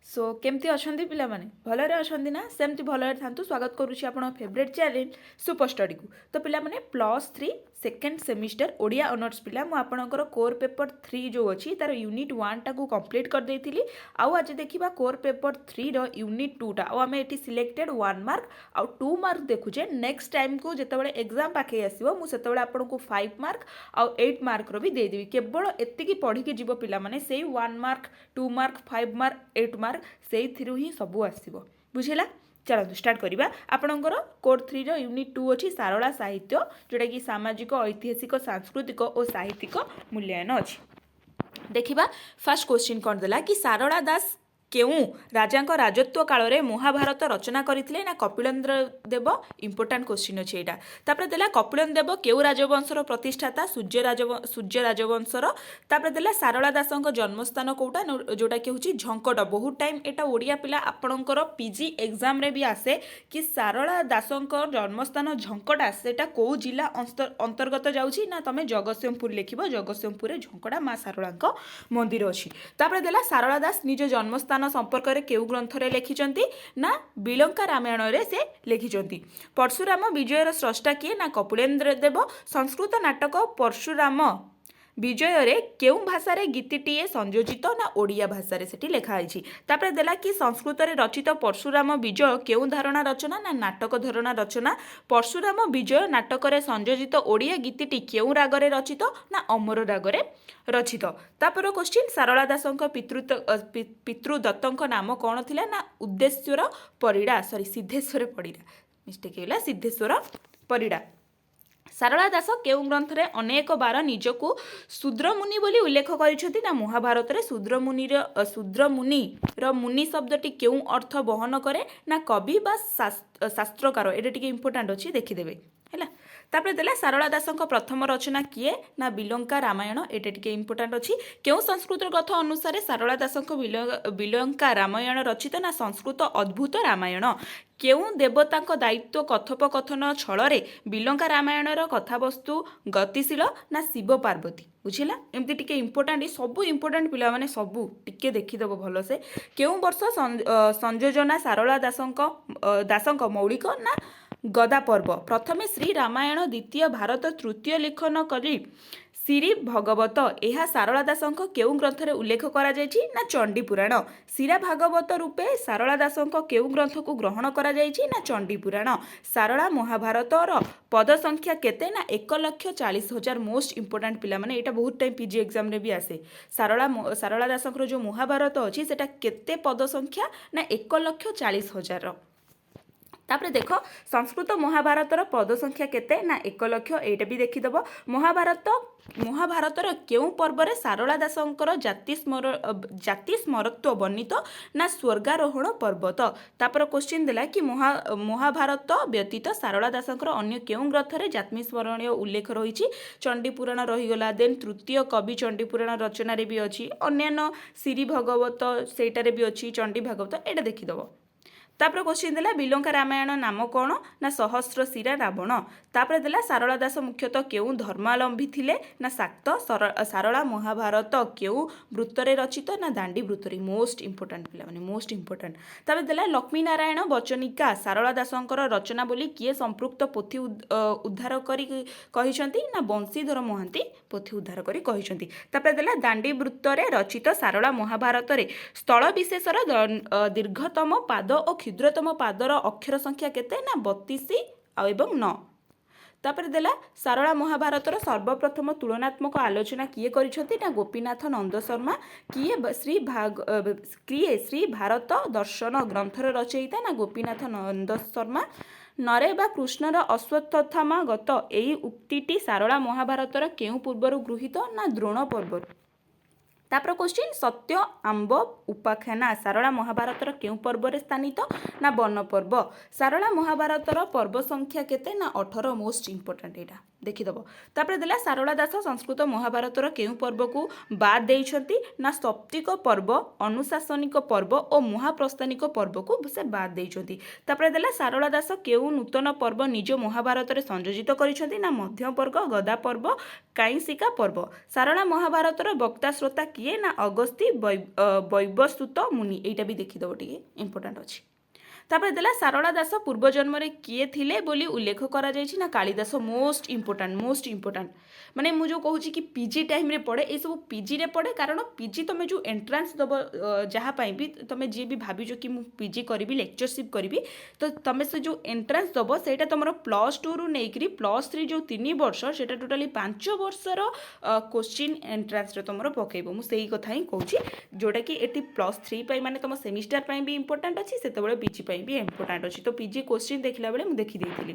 सो केमती अछंती पिला माने भलरे अछंती ना सेमती भलरे थांतु स्वागत करूची आपण फेवरेट चैनल सुपर स्टडी को। तो पिला माने +3 सेकेंड सेमिस्टर ओडिया ऑनर्स पिला मु आपणकर कोर पेपर 3 जो अछि तार यूनिट 1 टा को कंप्लीट कर देथिली। आउ आज देखिबा कोर पेपर 3 रो यूनिट 2 टा। आउ हमें एटी सिलेक्टेड 1 मार्क आउ 2 मार्क देखुजे। नेक्स्ट टाइम को जेतेबेले एग्जाम पाखे आसीबो मु सेतेबेले आपण को 5 मार्क आउ 8 मार्क रो भी दे देबी। केवल एति की पढी के जीवो पिला माने सेही 1 मार्क 2 मार्क 5 मार्क 8 मार्क से ही सबू आसो बुझेगा। चलो स्टार्ट करवा। आपणकर कोर 3 रो यूनिट 2 अच्छी सारला साहित्य जोटा कि सामाजिक ऐतिहासिक सांस्कृतिक और साहित्यिक मूल्यांकन अच्छी। देखिबा फर्स्ट क्वेश्चन कौन देला कि सारला दास केउ राजा राजत्व काल में महाभारत रचना करथिले ना कपिलेन्द्र देव। इंपोर्टाट क्वेश्चन अच्छे यहाँ। तापर देला कपिलेन्द्र देव केउ राजवंशर प्रतिष्ठाता सूर्य राजवंशर। तापर देला सारला दास जन्मस्थान कौटा जोटा कि हूँ झंकट। बहुत टाइम एटा ओडिया पिला आपणकर पीजी एग्जाम रे भी आसे कि सारला दास जन्मस्थान झंकटा सेटा कौ जिला अंतर्गत जाउछि ना तमे जगतसिंहपुर लिखिबो। जगतसिंहपुर झंकटा माँ सारला मंदिर अच्छी। तापर देला सारला दास निज जन्मस्थान संपर्क में केउ ग्रंथ रे लिखिचंती ना बिलंका रामायण रे से लिखिचंती। परशुराम विजयर स्रष्टा किए ना कपिलेन्द्र देव। संस्कृत नाटक परशुराम विजय रे केउ भाषा रे गीतटीए संयोजित ना ओडिया भाषा रे सेठी लेखा आइछि। तापर देला कि संस्कृत रे रचित परशुराम विजय केउ धारणा रचना ना नाटक धारणा रचना। परशुराम विजय नाटक रे संयोजित ओडिया गीतटी केउ राग रे रचित ना अमर राग रे रचित। तापर क्वेश्चन सारला दासंक पितृदत्तंक नाम कौन थिला ना उद्देश्वर परिड़ा सिद्धेश्वर परिड़ा। मिस्टेक होला सिद्धेश्वर परिड़ा। सारला दास केउ ग्रंथ रे अनेक बार निजकु शूद्रमुनि बोली उल्लेख करिसेंती ना महाभारत रे शूद्रमुनि र मुनि शब्दटी केउ अर्थ बहन करे ना कवि बा शास्त्रकार। एटा टिके इंपोर्टेंट अछि देखिदेबे हैला। तापर देला सारला दासंक प्रथम रचना किए ना बिलंका रामायण। एटा टिके इंपोर्टेंट अछि। केउ संस्कृत ग्रंथ अनुसार सारला दासंक बिलंका रामायण रचित ना संस्कृत अद्भुत रामायण। केउ देवतांक दायित्व कथोपकथन छଳରେ बिलंका रामायणर कथावस्तु गतिशील ना शिव पार्वती बुझिला। एमती टिके इंपोर्टेंट सबू इंपोर्टेंट पिला माने सबू टिके देखिदेव भल से। केउ वर्ष संयोजना सारला दासंक मौलिक ना गदा पर्व। प्रथमे श्री रामायण द्वितीय भारत तृतीय लिखन करी श्री भगवत। यह सारला दासंक केउ ग्रंथ रे उल्लेख करा जायछि ना चंडी पुराण। शिरा भागवत रूपे सारला दासंक केउ ग्रंथ को ग्रहण करा जायछि ना चंडी पुराण। सारला महाभारतर पद संख्या केते ना 1,40,000। मोस्ट इंपोर्टेंट पिला माने एटा बहुत टाइम पीजी एग्जाम रे भी आसे। सारला दासंकर जो महाभारत अछि सेटा केते पद संख्या ना 1,40,000। तापर देख संस्कृत महाभारतर पद संख्या केते ना 1,00,000। एटा भी देखिदेव। महाभारतर केउ पर्व रे सारला दासंकर जाति स्मरत्व वर्णित ना स्वर्गारोहण पर्वत। तापर क्वेश्चन देला कि महाभारत व्यतीत सारला दासंकर अन्य केउ ग्रंथ रे जाति स्मरणीय उल्लेख रहिछि। चंडी पुराण रहीगला। देन तृतीय कवि चंडी पुराण रचना रे भी अछि। अन्यान्य श्री भगवत सेटा रे भी अछि। चंडी भागवत एटा देखिदेव। तापर क्वेश्चन देला बिलंका रामायण नाम कौन ना सहस्र शिरा रावण। तापर देला सारला दास मुख्यतः केउ धर्मावलंबी थिले ना शाक्त। सारला महाभारत केउ वृत्तरे रचित ना दांडी वृत्तरे। मोस्ट इंपोर्टेंट पिला माने मोस्ट इंपोर्टेंट। तापर देला लक्ष्मी नारायण बचनिका सारला दासंकर रचना बोली किए संपृक्त पोथी उद्धार करी कहिसंती ना बंशीधर महांती पोथी उद्धार करी कहिसंती। तापर देला दांडी वृत्तरे रचित सारला महाभारत रे स्थल विशेषर दीर्घतम पाद और क्षुद्रतम पादर अक्षर संख्या केते ना 32 एवं 9। तापर देला सारला महाभारतर सर्वप्रथम तुलनात्मक आलोचना किए करिसंती ना गोपीनाथ नंद शर्मा। किए श्री भारत दर्शन ग्रंथर रचयिता ना गोपीनाथ नंद शर्मा। नरे बा कृष्णर अश्वत्थामा गत एई उक्तिटी सारला महाभारतर केउ पूर्वरु गृहीत ना द्रोण पर्व। तापर क्वेश्चन सत्य आंब उपाख्याना सारला महाभारतर केउ पर्व रे स्थानित ना वन पर्व। सारला महाभारतर पर्व संख्या केते ना 18। मोस्ट इंपोर्टेंट एटा ଦେଖିଦେବ। ତାପରେ ଦେଲା ସାରଳା ଦାସ ସଂସ୍କୃତ ମହାଭାରତର କେଉଁ ପର୍ବକୁ ବାଦ୍ ଦେଇଛନ୍ତି ନା ସୌପ୍ତିକ ପର୍ବ, ଅନୁଶାସନିକ ପର୍ବ ଓ ମହାପ୍ରସ୍ଥାନିକ ପର୍ବକୁ ସେ ବାଦ୍ ଦେଇଛନ୍ତି। ତାପରେ ଦେଲା ସାରଳା ଦାସ କେଉଁ ନୂତନ ପର୍ବ ନିଜ ମହାଭାରତରେ ସଂଯୋଜିତ କରିଛନ୍ତି ନା ମଧ୍ୟପର୍ବ, ଗଦା ପର୍ବ, କାଇଁସିକା ପର୍ବ। ସାରଳା ମହାଭାରତର ବକ୍ତା ଶ୍ରୋତା କିଏ ନା ଅଗସ୍ତୀ ବୈବସ୍ତୁତ ମୁନି। ଏଇଟା ବି ଦେଖିଦେବ, ଟିକେ ଇମ୍ପୋର୍ଟାଣ୍ଟ ଅଛି। ତାପରେ ଦେଲା ସାରଳା ଦାସ ପୂର୍ବଜନ୍ମରେ କିଏ ଥିଲେ ବୋଲି ଉଲ୍ଲେଖ କରାଯାଇଛି ନା କାଳିଦାସ। ମୋଷ୍ଟ ଇମ୍ପୋର୍ଟାଣ୍ଟ ମାନେ ମୁଁ ଯେଉଁ କହୁଛି କି ପିଜି ଟାଇମ୍ରେ ପଢ଼େ, ଏସବୁ ପିଜିରେ ପଢ଼େ, କାରଣ ପିଜି ତୁମେ ଯେଉଁ ଏଣ୍ଟ୍ରାନ୍ସ ଦେବ ଯାହା ପାଇଁ ବି ତୁମେ ଯିଏ ବି ଭାବିଛ କି ମୁଁ ପିଜି କରିବି, ଲେକ୍ଚରସିପ୍ କରିବି, ତ ତୁମେ ସେ ଯେଉଁ ଏଣ୍ଟ୍ରାନ୍ସ ଦେବ ସେଇଟା ତୁମର +2ରୁ ନେଇକରି +3 ଯେଉଁ 3 ବର୍ଷ, ସେଇଟା ଟୋଟାଲି 5 ବର୍ଷର କୋଶ୍ଚିନ୍ ଏଣ୍ଟ୍ରାନ୍ସରେ ତୁମର ପକାଇବ। ମୁଁ ସେଇ କଥା ହିଁ କହୁଛି, ଯେଉଁଟାକି ଏଠି +3 ପାଇଁ ମାନେ ତୁମ ସେମିଷ୍ଟାର ପାଇଁ ବି ଇମ୍ପୋର୍ଟାଣ୍ଟ ଅଛି, ସେତେବେଳେ ପିଜି ପାଇଁ ବି ଇମ୍ପୋର୍ଟାଣ୍ଟ ଅଛି। ତ ପିଜି କୋଶ୍ଚିନ୍ ଦେଖିଲା ବେଳେ ମୁଁ ଦେଖିଦେଇଥିଲି।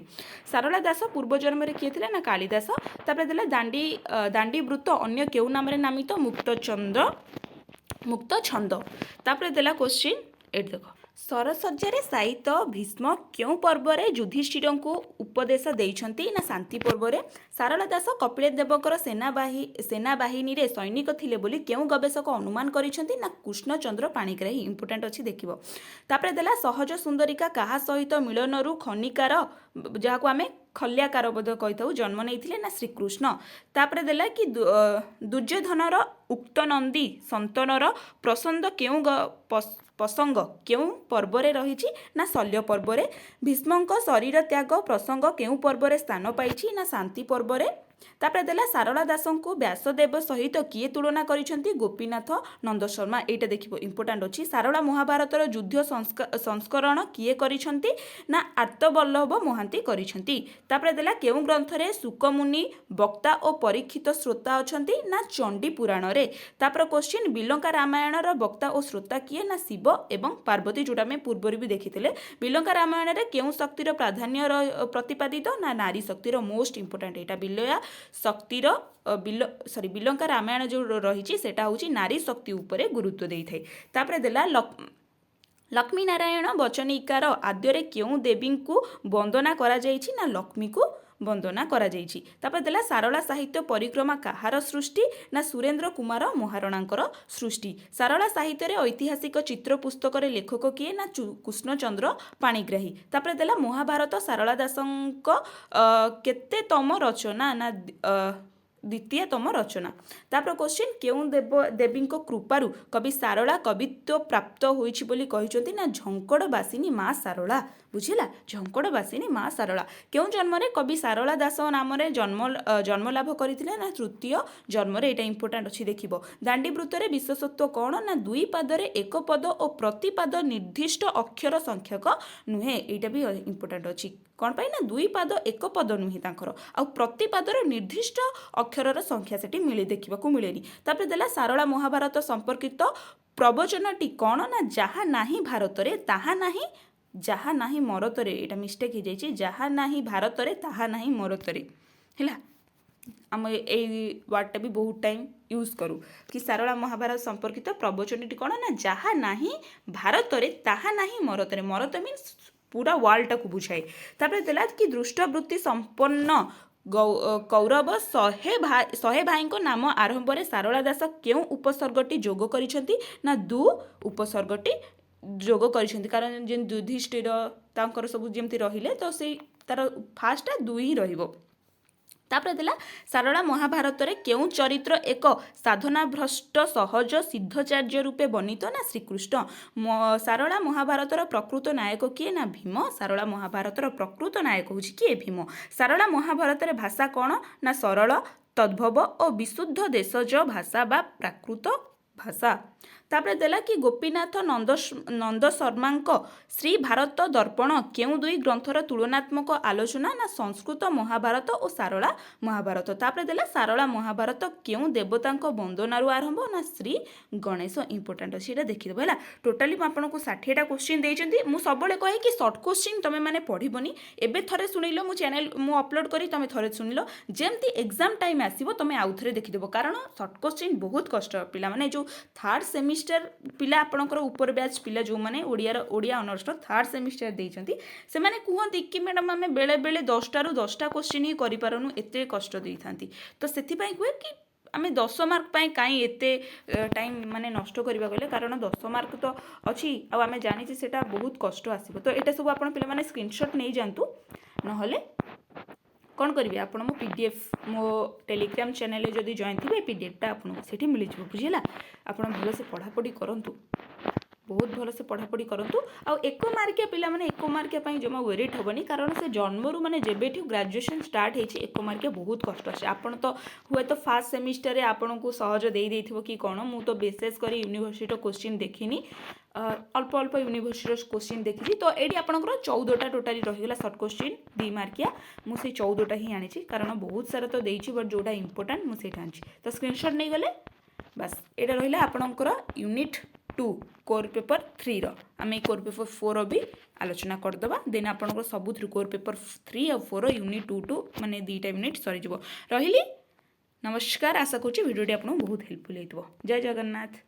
ସାରଳା ଦାସ ପୂର୍ବଜନ୍ମରେ କିଏ ଥିଲେ ନା କାଳିଦାସ। ତାପରେ ଦେଲା ଦାଣ୍ଡି ବୃତ୍ତ ଅନ୍ୟ କେଉଁ ନାମରେ ନାମିତ? ମୁକ୍ତଛନ୍ଦ। ତାପରେ ଦେଲା କୋଶ୍ଚିନ୍, ଏଠି ଦେଖ, ସରସଜ୍ଜାରେ ସାଇତ ଭୀଷ୍ମ କେଉଁ ପର୍ବରେ ଯୁଧିଷ୍ଠିରଙ୍କୁ ଉପଦେଶ ଦେଇଛନ୍ତି ନା ଶାନ୍ତି ପର୍ବରେ। ସାରଳା ଦାସ କପିଳ ଦେବଙ୍କର ସେନାବାହିନୀରେ ସୈନିକ ଥିଲେ ବୋଲି କେଉଁ ଗବେଷକ ଅନୁମାନ କରିଛନ୍ତି ନା କୃଷ୍ଣଚନ୍ଦ୍ର ପାଣିଗ୍ରାହୀ। ଇମ୍ପୋର୍ଟାଣ୍ଟ ଅଛି, ଦେଖିବ। ତାପରେ ଦେଲା ସହଜ ସୁନ୍ଦରିକା କାହା ସହିତ ମିଳନରୁ ଖନିକାର, ଯାହାକୁ ଆମେ ଖଲ୍ୟାକାର ବୋଧ କହିଥାଉ, ଜନ୍ମ ନେଇଥିଲେ ନା ଶ୍ରୀକୃଷ୍ଣ। ତାପରେ ଦେଲା କି ଦୁର୍ଯ୍ୟୋଧନର ଉକ୍ତନନ୍ଦୀ ସନ୍ତନର ପ୍ରସଙ୍ଗ କେଉଁ ପର୍ବରେ ରହିଛି ନା ଶଲ୍ୟ ପର୍ବରେ। ଭୀଷ୍ମଙ୍କ ଶରୀର ତ୍ୟାଗ ପ୍ରସଙ୍ଗ କେଉଁ ପର୍ବରେ ସ୍ଥାନ ପାଇଛି ନା ଶାନ୍ତି ପର୍ବରେ। ତାପରେ ଦେଲା ସାରଳା ଦାସଙ୍କୁ ବ୍ୟାସଦେବ ସହିତ କିଏ ତୁଳନା କରିଛନ୍ତି? ଗୋପୀନାଥ ନନ୍ଦ ଶର୍ମା। ଏଇଟା ଦେଖିବ, ଇମ୍ପୋର୍ଟାଣ୍ଟ ଅଛି। ସାରଳା ମହାଭାରତର ଯୁଦ୍ଧ ସଂସ୍କରଣ କିଏ କରିଛନ୍ତି ନା ଆର୍ତ୍ତବଲ୍ଲଭ ମହାନ୍ତି କରିଛନ୍ତି। ତାପରେ ଦେଲା କେଉଁ ଗ୍ରନ୍ଥରେ ଶୁକମୁନି ବକ୍ତା ଓ ପରୀକ୍ଷିତ ଶ୍ରୋତା ଅଛନ୍ତି ନା ଚଣ୍ଡୀ ପୁରାଣରେ। ତାପରେ କୋଶ୍ଚିନ୍, ବିଲଙ୍କା ରାମାୟଣର ବକ୍ତା ଓ ଶ୍ରୋତା କିଏ ନା ଶିବ ଏବଂ ପାର୍ବତୀ, ଯେଉଁଟା ଆମେ ପୂର୍ବରୁ ବି ଦେଖିଥିଲେ। ବିଲଙ୍କା ରାମାୟଣରେ କେଉଁ ଶକ୍ତିର ପ୍ରାଧାନ୍ୟ ପ୍ରତିପାଦିତ ନା ନାରୀ ଶକ୍ତିର। ମୋଷ୍ଟ ଇମ୍ପୋର୍ଟାଣ୍ଟ ଏଇଟା, ବିଲଙ୍କା ରାମାୟଣ ଯେଉଁ ରହିଛି ସେଟା ହେଉଛି ନାରୀ ଶକ୍ତି ଉପରେ ଗୁରୁତ୍ୱ ଦେଇଥାଏ। ତାପରେ ଦେଲା ଲକ୍ଷ୍ମୀ ନାରାୟଣ ବଚନିକାର ଆଦ୍ୟରେ କେଉଁ ଦେବୀଙ୍କୁ ବନ୍ଦନା କରାଯାଇଛି ନା ଲକ୍ଷ୍ମୀକୁ ବନ୍ଦନା କରାଯାଇଛି। ତାପରେ ଦେଲା ସାରଳା ସାହିତ୍ୟ ପରିକ୍ରମା କାହାର ସୃଷ୍ଟି ନା ସୁରେନ୍ଦ୍ର କୁମାର ମହାରଣାଙ୍କର ସୃଷ୍ଟି। ସାରଳା ସାହିତ୍ୟରେ ଐତିହାସିକ ଚିତ୍ର ପୁସ୍ତକରେ ଲେଖକ କିଏ ନା କୃଷ୍ଣଚନ୍ଦ୍ର ପାଣିଗ୍ରାହୀ। ତାପରେ ଦେଲା ମହାଭାରତ ସାରଳା ଦାସଙ୍କ କେତେତମ ରଚନା ନା ଦ୍ୱିତୀୟତମ ରଚନା। ତାପରେ କୋଶ୍ଚିନ୍, କେଉଁ ଦେବୀଙ୍କ କୃପାରୁ କବି ସାରଳା କବିତ୍ୱ ପ୍ରାପ୍ତ ହୋଇଛି ବୋଲି କହିଛନ୍ତି ନା ଝଙ୍କଡ଼ବାସିନୀ ମା ସାରଳା। ବୁଝିଲା, ଝଙ୍କଡ଼ବାସିନୀ ମା ସାରଳା। କେଉଁ ଜନ୍ମରେ କବି ସାରଳା ଦାସ ନାମରେ ଜନ୍ମଲାଭ କରିଥିଲେ ନା ତୃତୀୟ ଜନ୍ମରେ। ଏଇଟା ଇମ୍ପୋର୍ଟାଣ୍ଟ ଅଛି, ଦେଖିବ। ଦାଣ୍ଡି ବୃତ୍ତରେ ବିଶେଷତ୍ୱ କ'ଣ ନା 2 ପାଦରେ 1 ପଦ ଓ ପ୍ରତି ପାଦ ନିର୍ଦ୍ଦିଷ୍ଟ ଅକ୍ଷର ସଂଖ୍ୟକ ନୁହେଁ। ଏଇଟା ବି ଇମ୍ପୋର୍ଟାଣ୍ଟ ଅଛି। କ'ଣ ପାଇଁ ନା 2 ପାଦ 1 ପଦ ନୁହେଁ ତାଙ୍କର, ଆଉ ପ୍ରତି ପାଦର ନିର୍ଦ୍ଦିଷ୍ଟ ଅକ୍ଷରର ସଂଖ୍ୟା ସେଠି ଦେଖିବାକୁ ମିଳେନି। ତାପରେ ଦେଲା ସାରଳା ମହାଭାରତ ସମ୍ପର୍କିତ ପ୍ରବଚନଟି କ'ଣ ନା ଯାହା ନାହିଁ ଭାରତରେ ତାହା ନାହିଁ ମରତରେ। ଏଇଟା ମିଷ୍ଟେକ୍ ହେଇଯାଇଛି, ଯାହା ନାହିଁ ଭାରତରେ ତାହା ନାହିଁ ମରତରେ। ହେଲା, ଆମ ଏଇ ୱାର୍ଡ଼ଟା ବି ବହୁତ ଟାଇମ୍ ୟୁଜ୍ କରୁ କି ସାରଳା ମହାଭାରତ ସମ୍ପର୍କିତ ପ୍ରବଚନଟି କ'ଣ ନା ଯାହା ନାହିଁ ଭାରତରେ ତାହା ନାହିଁ ମରତରେ। ମରତ ମିନ୍ସ ପୁରା ୱାର୍ଲ୍ଡଟାକୁ ବୁଝାଏ। ତାପରେ ଦେଲା କି ଦୃଷ୍ଟବୃତ୍ତି ସମ୍ପନ୍ନ କୌରବ 100 ଭାଇଙ୍କ ନାମ ଆରମ୍ଭରେ ସାରଳା ଦାସ କେଉଁ ଉପସର୍ଗଟି ଯୋଗ କରିଛନ୍ତି ନା ଉପସର୍ଗଟି ଯୋଗ କରିଛନ୍ତି। କାରଣ ଯେମିତି ଯୁଧିଷ୍ଠିର ତାଙ୍କର ସବୁ ଯେମିତି ରହିଲେ, ତ ସେଇ ତାର ଫାର୍ଷ୍ଟଟା 2 ହିଁ ରହିବ। ତାପରେ ଦେଲା ସାରଳା ମହାଭାରତରେ କେଉଁ ଚରିତ୍ର ଏକ ସାଧନାଭ୍ରଷ୍ଟ ସହଜ ସିଦ୍ଧଚାର୍ଯ୍ୟ ରୂପେ ବର୍ଣ୍ଣିତ ନା ଶ୍ରୀକୃଷ୍ଣ। ସାରଳା ମହାଭାରତର ପ୍ରକୃତ ନାୟକ କିଏ ନା ଭୀମ। ସାରଳା ମହାଭାରତର ପ୍ରକୃତ ନାୟକ ହେଉଛି କିଏ? ଭୀମ। ସାରଳା ମହାଭାରତରେ ଭାଷା କ'ଣ ନା ସରଳ, ତଦ୍ଭବ ଓ ବିଶୁଦ୍ଧ ଦେଶଜ ଭାଷା ବା ପ୍ରାକୃତ ଭାଷା। ତାପରେ ଦେଲା କି ଗୋପୀନାଥ ନନ୍ଦ ଶର୍ମାଙ୍କ ଶ୍ରୀ ଭାରତ ଦର୍ପଣ କେଉଁ 2 ଗ୍ରନ୍ଥର ତୁଳନାତ୍ମକ ଆଲୋଚନା ନା ସଂସ୍କୃତ ମହାଭାରତ ଓ ସାରଳା ମହାଭାରତ। ତାପରେ ଦେଲା ସାରଳା ମହାଭାରତ କେଉଁ ଦେବତାଙ୍କ ବନ୍ଦନାରୁ ଆରମ୍ଭ ନା ଶ୍ରୀ ଗଣେଶ। ଇମ୍ପୋର୍ଟାଣ୍ଟ ଅଛି, ଏଇଟା ଦେଖିଦେବ। ହେଲା, ଟୋଟାଲି ମୁଁ ଆପଣଙ୍କୁ 60ଟା କୋଶ୍ଚିନ୍ ଦେଇଛନ୍ତି। ମୁଁ ସବୁବେଳେ କହେ କି ସର୍ଟ କୋଶ୍ଚିନ୍ ତୁମେ ମାନେ ପଢ଼ିବନି। ଏବେ ଥରେ ଶୁଣିଲ, ମୁଁ ଅପଲୋଡ଼ କରି ତୁମେ ଥରେ ଶୁଣିଲ, ଯେମିତି ଏକ୍ଜାମ୍ ଟାଇମ୍ ଆସିବ ତୁମେ ଆଉ ଥରେ ଦେଖିଦେବ। କାରଣ ସର୍ଟ କୋଶ୍ଚିନ୍ ବହୁତ କଷ୍ଟ। ପିଲାମାନେ ଯେଉଁ 3rd ସେମିଷ୍ଟର सेमिस्टर पिला आपणकर ऊपर बैच पिला जो माने ओडिया ऑनर्स थर्ड सेमिस्टर देइछंती से माने कहते कि मैडम आम बेले बेले 10 रु 10टा क्वेश्चन ही करि पारनु एते कष्ट देइथांती तो सेति पई कहे कि आम 10 मार्क पाई कहीं एते टाइम माने नष्ट करबा गले कारण 10 मार्क तो अच्छी आम जानी सेटा बहुत कष्ट आसीबो तो एटा सब आपण पिला माने स्क्रीनशॉट नहीं जानतु नहले कौन करेंगे आप मो पीडीएफ मो टेलीग्राम चैनल जदि जॉइन थे पीडीएफटा आपको से मिल जाए बुझेगा आप भल से पढ़ापढ़ी करूँ बहुत भल से पढ़ापढ़ी करूँ आउ 1 मार्किया पिला माने 1 मार्किया जमा वेरीट हेनी कारण से जन्मरू माने जेबेठू ग्रेजुएशन स्टार्ट होती 1 मार्किया बहुत कष्ट आसे आपन तो हुए तो फास्ट सेमिस्टर आपन को सहज दे देथिबो कि कौन मु तो विशेष कर यूनिवर्सिटी क्वेश्चन देखिनी अल्प अल्प यूनिवर्सिटी क्वेश्चन देखी तो ये आपंकर 14टा टोटाली रहीगला सर्ट क्वेश्चन 2 मार्किया मुझे 14टा ही आनी कारण बहुत सारा तो देती बट जोटा इंपोर्टाट मुझे आनी तो स्क्रीनशॉट नहीं गले बस यहाँ रहा आपणकर यूनिट 2 कोर पेपर 3 आम कोर पेपर 4 भी आलोचना करदे देन आपंकर सब कोर पेपर 3 और 4 यूनिट 2 माने 2टा यूनिट सरीज रही नमस्कार आशा करुँच भिडियोटी आपको बहुत हेल्पफुल हो जय जगन्नाथ।